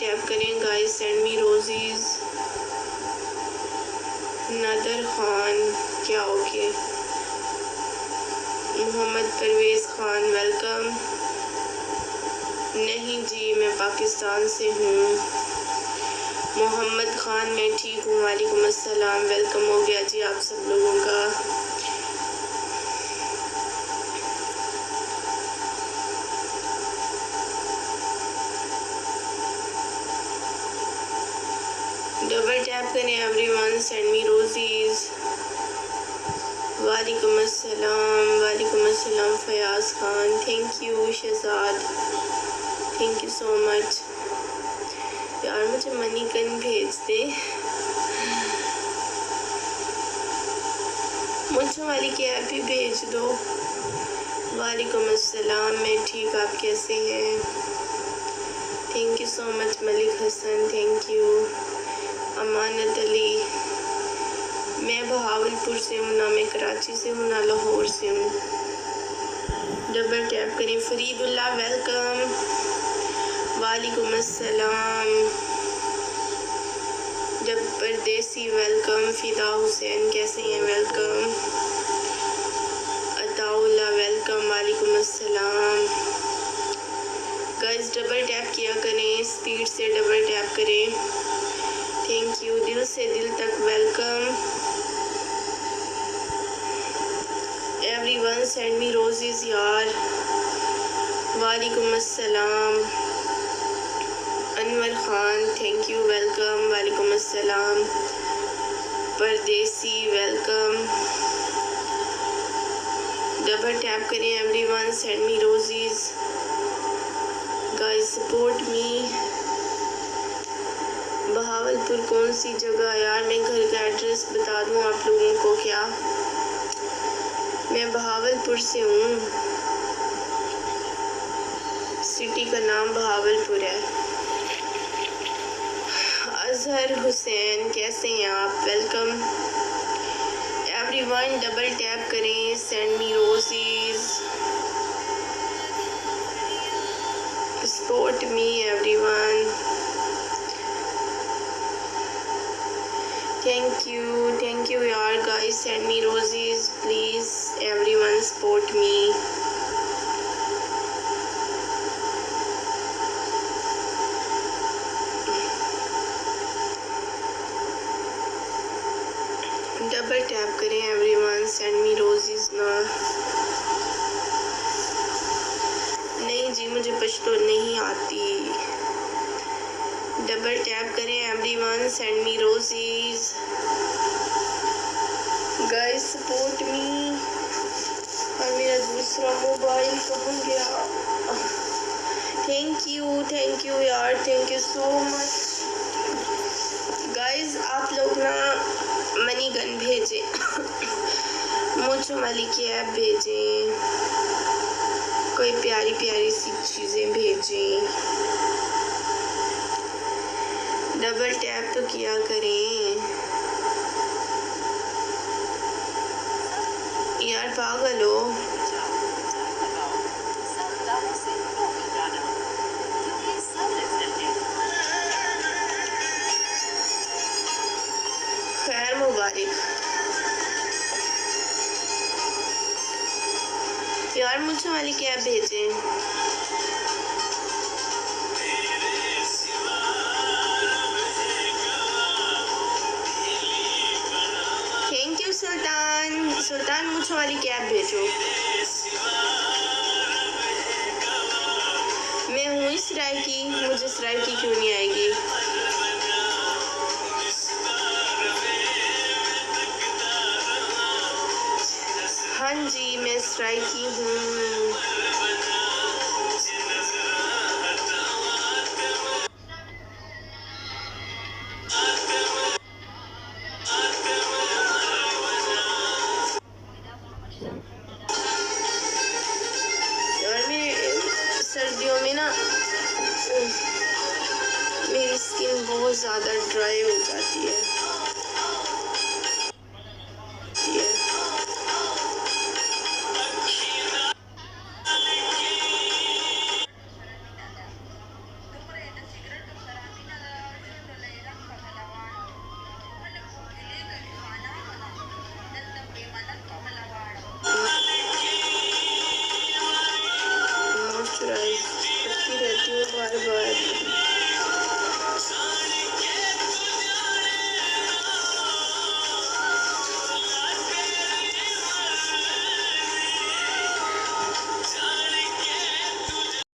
Tap करें guys, send me रोजीज। नदर खान, क्या ओके। मोहम्मद परवेज़ खान, वेलकम। नहीं जी, मैं पाकिस्तान से हूँ। मोहम्मद खान, मैं ठीक हूँ, वालेकुम अस्सलाम। वेलकम हो गया जी आप सब लोगों का। डबल टैप करें एवरीवन, सेंड मी रोजीज। वालेकुम अस्सलाम, वालेकुम अस्सलाम Fayaz Khan, thank you. Shahzad, thank you so much. यार मुझे मनी गन भेज दे। मुझे वाली की ऐप भी भेज दो। वालेकुम अस्सलाम, मैं ठीक, आप कैसे हैं? Thank you so much Malik Hasan, thank you. Amanat Ali, मैं बहावलपुर से हूँ, ना मैं कराची से हूँ ना लाहौर से हूँ। डबल टैप करें। फरीदुल्लाह, वेलकम। वालेकुम अस्सलाम। जब परदेसी, वेलकम। फिदा हुसैन, कैसे हैं? वेलकम। अताउल्ला, वेलकम। वालेकुम अस्सलाम। गाइस डबल टैप किया करें, स्पीड से डबल टैप करें, थैंक यू। दिल से दिल तक, welcome. Everyone send me roses यार। वालेकुम अस्सलाम। Anwar Khan, thank you, welcome. वालेकुम अस्सलाम। परदेसी, वेलकम। डबल टैप करें everyone, send me roses. Guys support me. Bahawalpur कौन सी जगह यार? मैं घर का एड्रेस बता दूं आप लोगों को क्या? मैं बहावलपुर से हूँ, सिटी का नाम बहावलपुर है। अजहर हुसैन, कैसे हैं आप? Welcome everyone. डबल टैप करें, send me roses, support me everyone, thank you यार। Guys send me roses please, everyone support me. Double tap करें एवरीवन, सेंड मी रोजीज ना। नहीं जी, मुझे पश्तो नहीं आती। डबल टैप करें everyone, send me roses. Guys support me. और मेरा दूसरा मोबाइल कहाँ गया? थैंक यू यार, thank you so much. Guys आप लोग ना मनी गन भेजें, मुझे वाली की ऐप भेजें, कोई प्यारी प्यारी सी चीज़ें भेजें। डबल टैप तो किया करें यार, पागल हो। खैर मुबारक यार, मुझे वाली कैब भेजें। थैंक यू सुल्तान, मुझे वाली कैब भेजो। मैं हूँ सराइकी, मुझे सराइकी क्यों नहीं आएगी? हाँ जी, मैं सराइकी हूँ। सर्दियों में ना मेरी स्किन बहुत ज़्यादा ड्राई हो जाती है।